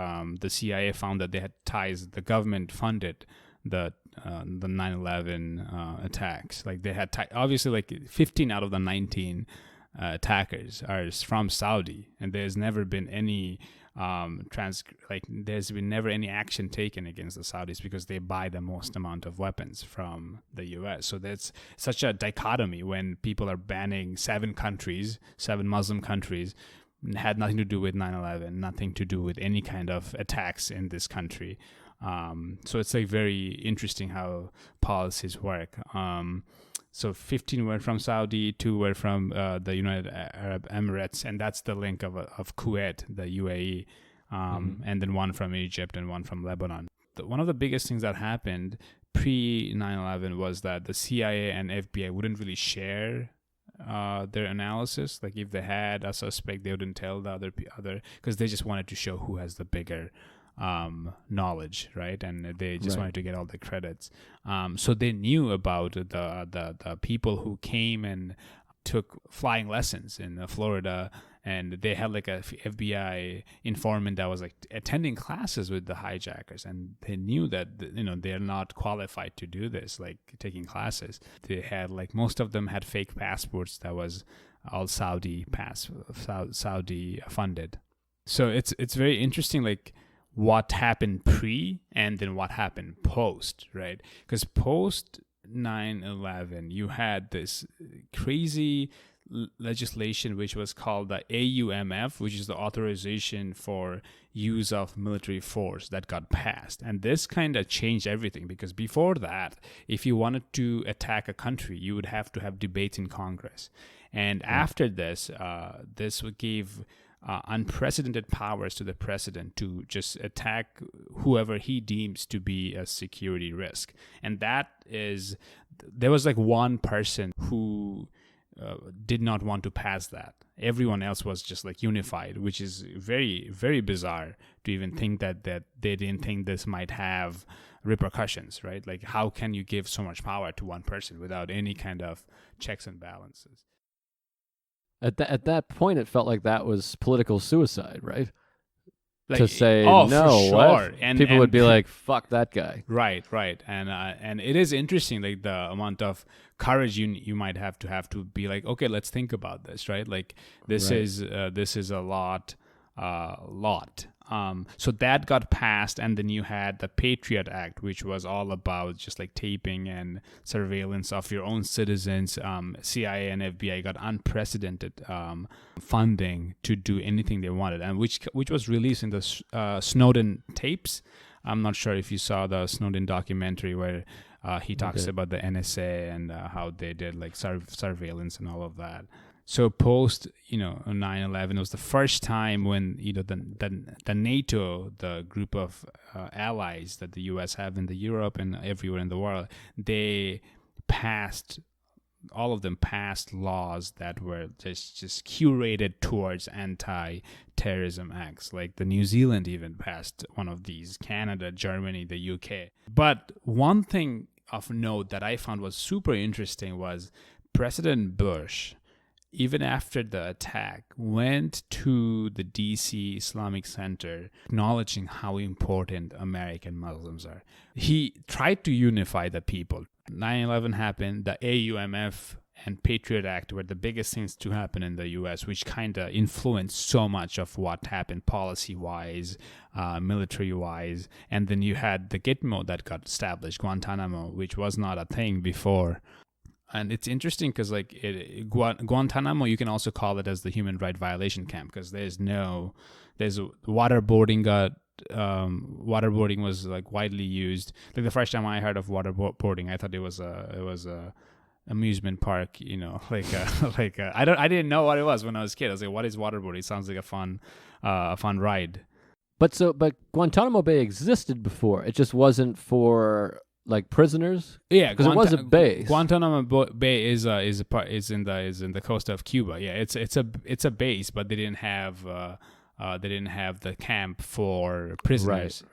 the CIA found that they had ties. The government funded the 9/11 attacks. Like they had obviously like 15 out of the 19 attackers are from Saudi, and there's never been any there's been never any action taken against the Saudis, because they buy the most amount of weapons from the US. So that's such a dichotomy when people are banning 7 Muslim countries, had nothing to do with 9/11, nothing to do with any kind of attacks in this country. So it's like very interesting how policies work. So 15 were from Saudi, 2 were from the United Arab Emirates, and that's the link of Kuwait, the UAE, and then 1 from Egypt and 1 from Lebanon. One of the biggest things that happened pre 9/11 was that the CIA and FBI wouldn't really share their analysis. Like if they had a suspect, they wouldn't tell the other, because they just wanted to show who has the bigger knowledge, right? And they just wanted to get all the credits. So they knew about the people who came and took flying lessons in Florida, and they had like a FBI informant that was like attending classes with the hijackers, and they knew that they're not qualified to do this, like taking classes. They had like most of them had fake passports that was all Saudi funded. So it's very interesting, like what happened pre and then what happened post, right? Because post 9/11, you had this crazy legislation which was called the AUMF, which is the authorization for use of military force, that got passed. And this kind of changed everything, because before that, if you wanted to attack a country, you would have to have debates in Congress. And after this, this gave unprecedented powers to the president to just attack whoever he deems to be a security risk. And there was like one person who did not want to pass that. Everyone else was just like unified, which is very, very bizarre to even think that they didn't think this might have repercussions, right? Like, how can you give so much power to one person without any kind of checks and balances? At that point, it felt like that was political suicide, right? Like, to say no, for sure. What? And people would be like, "Fuck that guy." Right. And it is interesting, like the amount of courage you might have to be like, okay, let's think about this, right? Like this is a lot. So that got passed, and then you had the Patriot Act, which was all about just like taping and surveillance of your own citizens. CIA and FBI got unprecedented funding to do anything they wanted, and which was released in the Snowden tapes. I'm not sure if you saw the Snowden documentary where he talks about the NSA and how they did like surveillance and all of that. So post 9/11 was the first time when the NATO, the group of allies that the U.S. have in the Europe and everywhere in the world, all of them passed laws that were just curated towards anti-terrorism acts. Like the New Zealand even passed one of these, Canada, Germany, the UK. But one thing of note that I found was super interesting was President Bush, even after the attack, went to the DC Islamic Center acknowledging how important American Muslims are. He tried to unify the people. 9/11 happened, the AUMF and Patriot Act were the biggest things to happen in the U.S., which kind of influenced so much of what happened policy-wise, military-wise. And then you had the Gitmo that got established, Guantanamo, which was not a thing before. And it's interesting because like Guantanamo, you can also call it as the human right violation camp, because there's waterboarding was like widely used. Like the first time I heard of waterboarding, I thought it was a amusement park, I didn't know what it was when I was a kid. I was like, what is waterboarding? It sounds like a fun ride. But Guantanamo Bay existed before. It just wasn't for like prisoners. Yeah, because it was a base. Guantanamo Bay is in the coast of Cuba. Yeah, it's a base, but they didn't have the camp for prisoners.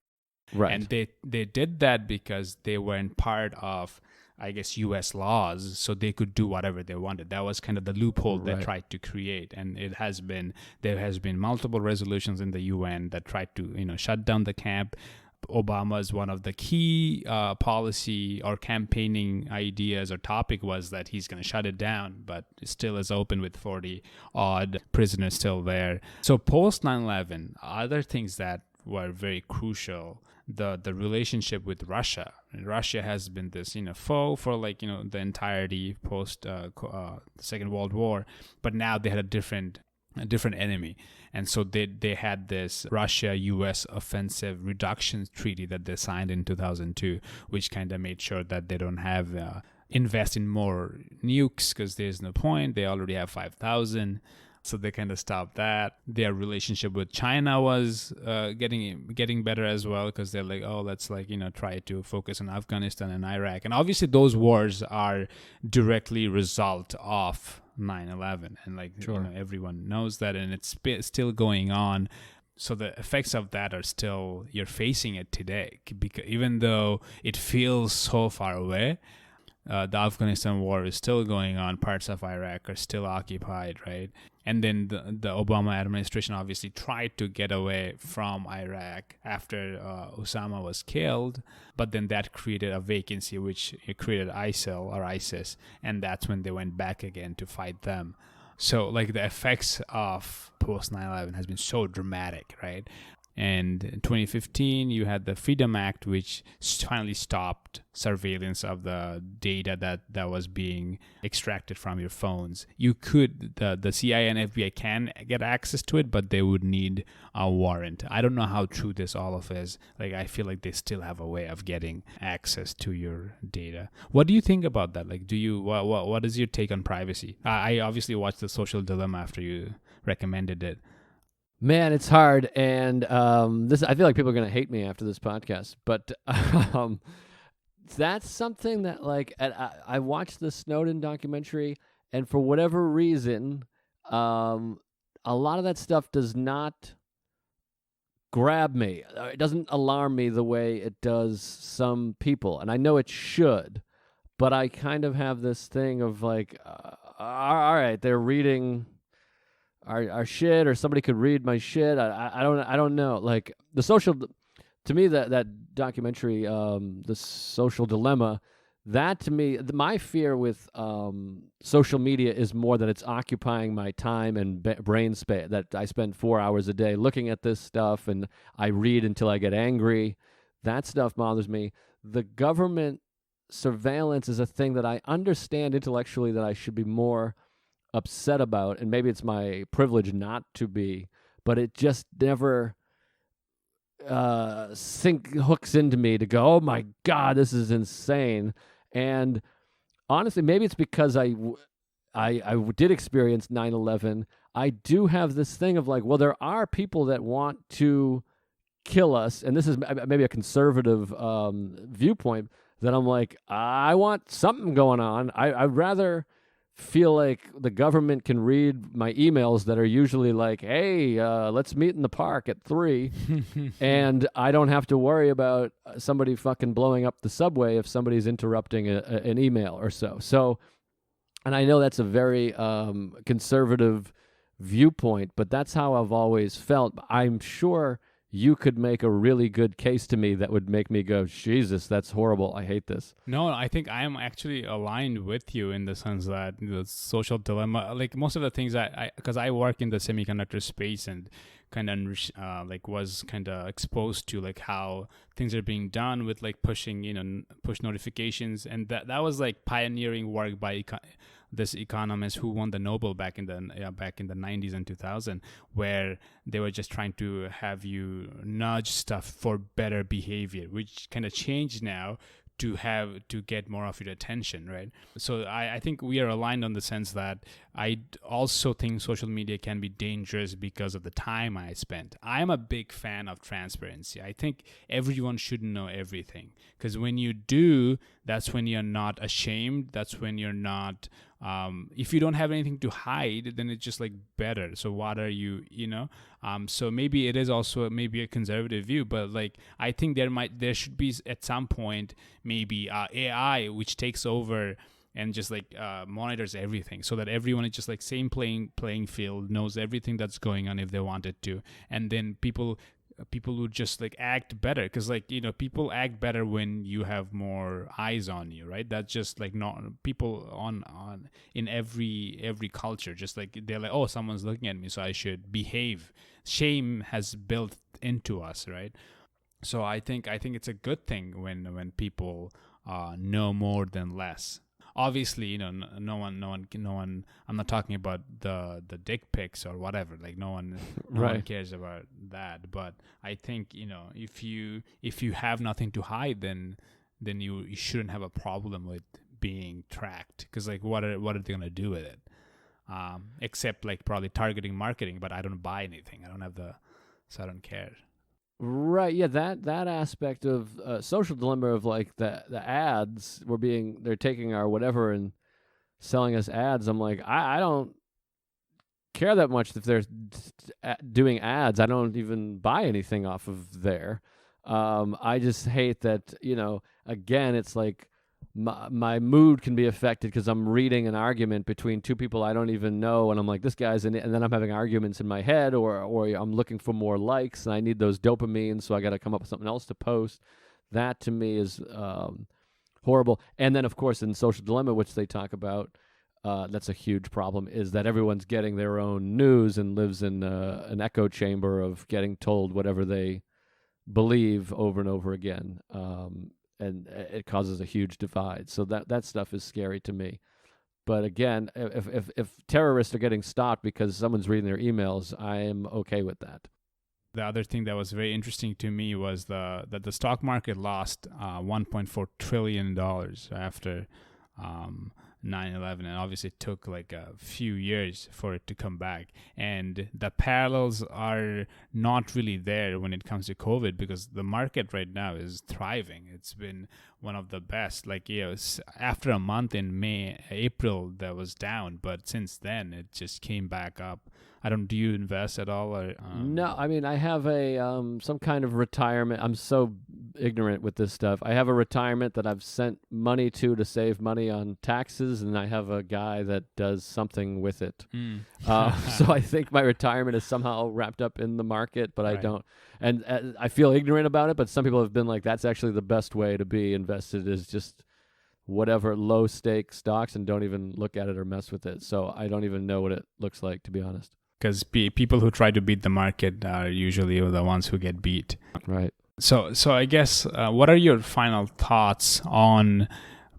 Right. And they did that because they weren't part of, I guess, U.S. laws, so they could do whatever they wanted. That was kind of the loophole they tried to create, and there has been multiple resolutions in the UN that tried to shut down the camp. Obama's one of the key policy or campaigning ideas or topic was that he's going to shut it down, but it still is open with 40 odd prisoners still there. So post 9/11, other things that were very crucial, the relationship with Russia. And Russia has been this foe for the entirety post the Second World War, but now they had a different enemy. And so they had this Russia-U.S. offensive reduction treaty that they signed in 2002, which kind of made sure that they don't have invest in more nukes, because there's no point. They already have 5,000. So they kind of stopped that. Their relationship with China was getting better as well, because they're like, oh, let's try to focus on Afghanistan and Iraq. And obviously those wars are directly result of 9/11, and everyone knows that, and it's still going on. So the effects of that are still, you're facing it today, because even though it feels so far away, the Afghanistan war is still going on. Parts of Iraq are still occupied, right? And then the Obama administration obviously tried to get away from Iraq after Osama was killed, but then that created a vacancy, which it created ISIL or ISIS, and that's when they went back again to fight them. So like the effects of post 9/11 has been so dramatic, right? And in 2015, you had the Freedom Act, which finally stopped surveillance of the data that was being extracted from your phones. You could, the CIA and FBI can get access to it, but they would need a warrant. I don't know how true this all of is. Like, I feel like they still have a way of getting access to your data. What do you think about that? Like, what is your take on privacy? I obviously watched The Social Dilemma after you recommended it. Man, it's hard, and this I feel like people are going to hate me after this podcast, but that's something that, like, I watched the Snowden documentary, and for whatever reason, a lot of that stuff does not grab me. It doesn't alarm me the way it does some people, and I know it should, but I kind of have this thing of like, all right, they're reading our shit, or somebody could read my shit. I don't know. Like to me, that documentary, The Social Dilemma, that to me, my fear with social media is more that it's occupying my time and brain space, that I spend 4 hours a day looking at this stuff and I read until I get angry. That stuff bothers me. The government surveillance is a thing that I understand intellectually that I should be more upset about, and maybe it's my privilege not to be, but it just never hooks into me to go, oh my God, this is insane. And honestly, maybe it's because I did experience 9/11. I do have this thing of like, well, there are people that want to kill us, and this is maybe a conservative viewpoint, that I'm like, I want something going on. I'd rather feel like the government can read my emails that are usually like, hey, let's meet in the park at 3, and I don't have to worry about somebody fucking blowing up the subway if somebody's interrupting an email or so. So, and I know that's a very conservative viewpoint, but that's how I've always felt. I'm sure you could make a really good case to me that would make me go, Jesus, that's horrible. I hate this. No, I think I am actually aligned with you in the sense that the social dilemma, like most of the things because I work in the semiconductor space and kind of like was kind of exposed to like how things are being done with like pushing, push notifications. And that was like pioneering work by this economist who won the Nobel back in the 90s and 2000, where they were just trying to have you nudge stuff for better behavior, which kind of changed now to get more of your attention, right? So I think we are aligned on the sense that I also think social media can be dangerous because of the time I spent. I'm a big fan of transparency. I think everyone should know everything, because when you do, that's when you're not ashamed. That's when you're not, if you don't have anything to hide, then it's just like better. So what are you, so maybe it is also maybe a conservative view, but like I think there should be at some point maybe AI which takes over and just like monitors everything, so that everyone is just like same playing field, knows everything that's going on if they wanted to, and then people would just like act better, because like people act better when you have more eyes on you, right? That's just like not people on in every culture, just like they're like, oh, someone's looking at me, so I should behave. Shame has built into us, right? So I think it's a good thing when people know more than less. Obviously, no one. I'm not talking about the dick pics or whatever. Like no one cares about that. But I think if you have nothing to hide, then you shouldn't have a problem with being tracked. Because like what are they gonna do with it? Except like probably targeting marketing. But I don't buy anything. So I don't care. Right, yeah, that aspect of social dilemma of like the ads they're taking our whatever and selling us ads. I'm like, I don't care that much if they're doing ads. I don't even buy anything off of there. I just hate that, again, it's like my mood can be affected because I'm reading an argument between two people I don't even know, and I'm like, this guy's in it, and then I'm having arguments in my head, or I'm looking for more likes, and I need those dopamines, so I got to come up with something else to post. That to me is horrible. And then, of course, in Social Dilemma, which they talk about, that's a huge problem, is that everyone's getting their own news and lives in an echo chamber of getting told whatever they believe over and over again. And it causes a huge divide. So that stuff is scary to me. But again, if terrorists are getting stopped because someone's reading their emails, I am okay with that. The other thing that was very interesting to me was that the stock market lost $1.4 trillion after 9/11, and obviously it took like a few years for it to come back. And the parallels are not really there when it comes to COVID, because the market right now is thriving. It's been one of the best. Like, after a month in April that was down, but since then it just came back up. Do you invest at all? Or, No, I mean, I have a some kind of retirement. I'm so ignorant with this stuff. I have a retirement that I've sent money to save money on taxes, and I have a guy that does something with it. So I think my retirement is somehow wrapped up in the market, but I don't. And I feel ignorant about it, but some people have been like, that's actually the best way to be invested, is just whatever low stake stocks and don't even look at it or mess with it. So I don't even know what it looks like, to be honest. Because people who try to beat the market are usually the ones who get beat. Right. So I guess, what are your final thoughts on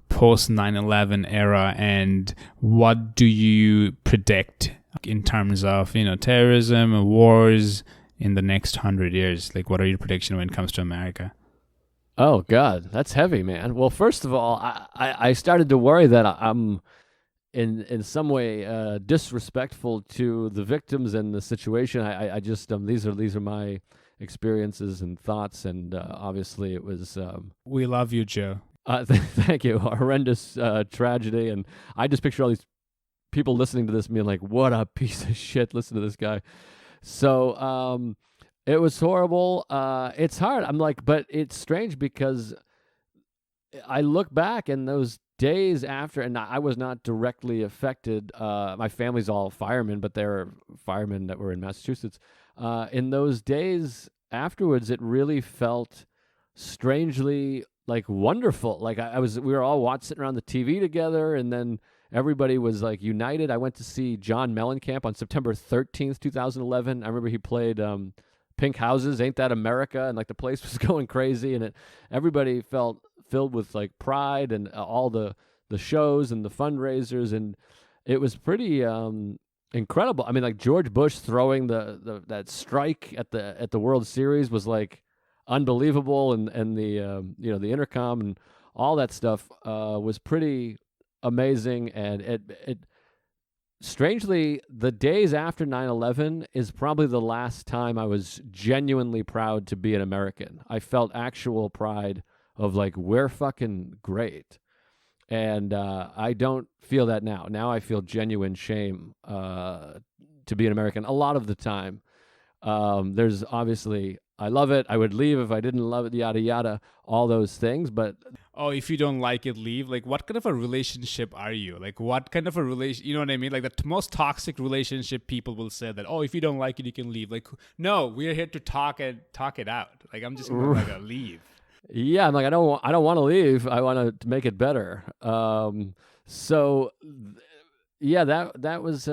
post 9/11 era, and what do you predict in terms of terrorism, wars in the next 100 years? Like, what are your predictions when it comes to America? Oh God, that's heavy, man. Well, first of all, I started to worry that I'm in some way disrespectful to the victims and the situation. I just these are my experiences and thoughts, and obviously it was. We love you, Joe. Thank you. A horrendous tragedy, and I just picture all these people listening to this being like, "What a piece of shit! Listen to this guy." So it was horrible. It's hard. I'm like, but it's strange because I look back and those days after, and I was not directly affected. My family's all firemen, but they're firemen that were in Massachusetts. In those days afterwards, it really felt strangely like wonderful. Like we were all sitting around the TV together, and then everybody was like united. I went to see John Mellencamp on September 13th, 2011. I remember he played Pink Houses, Ain't That America? And like the place was going crazy, and everybody felt filled with like pride, and all the shows and the fundraisers, and it was pretty incredible. I mean, like George Bush throwing that strike at the World Series was like unbelievable, and the the intercom and all that stuff was pretty amazing. And it strangely, the days after 9/11 is probably the last time I was genuinely proud to be an American. I felt actual pride of like, we're fucking great. And I don't feel that now. Now I feel genuine shame to be an American a lot of the time. There's obviously, I love it. I would leave if I didn't love it, yada, yada, all those things. But if you don't like it, leave. Like, what kind of a relationship are you? Like, what kind of a relation, you know what I mean? Like, the most toxic relationship, people will say that, if you don't like it, you can leave. Like, no, we're here to talk it out. Like, I'm just going to leave. Yeah, I'm like, I don't want to leave. I want to make it better. So yeah, that was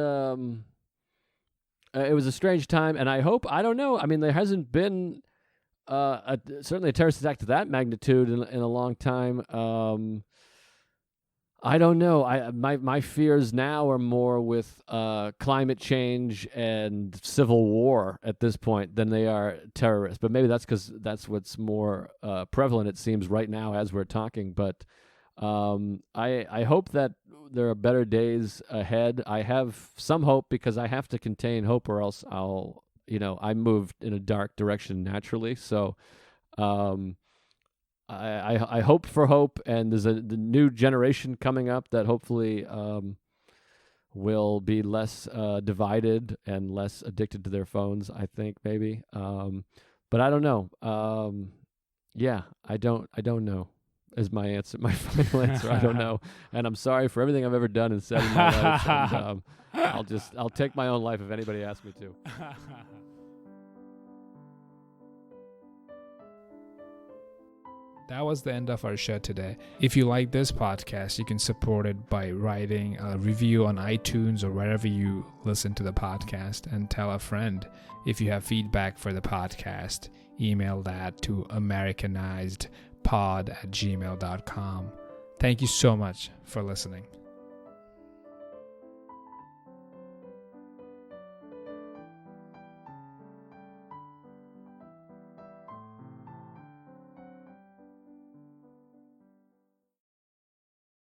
it was a strange time, and I don't know. I mean, there hasn't been certainly a terrorist attack to that magnitude in a long time. I don't know. My fears now are more with climate change and civil war at this point than they are terrorists. But maybe that's because that's what's more prevalent, it seems, right now as we're talking. But I hope that there are better days ahead. I have some hope because I have to contain hope, or else I moved in a dark direction naturally. So I hope for hope, and there's the new generation coming up that hopefully will be less divided and less addicted to their phones, I think, maybe. But I don't know. Yeah, I don't know is my answer, my final answer. I don't know. And I'm sorry for everything I've ever done and said in my life. And, I'll take my own life if anybody asks me to. That was the end of our show today. If you like this podcast, you can support it by writing a review on iTunes or wherever you listen to the podcast, and tell a friend. If you have feedback for the podcast, email that to americanizedpod@gmail.com. Thank you so much for listening.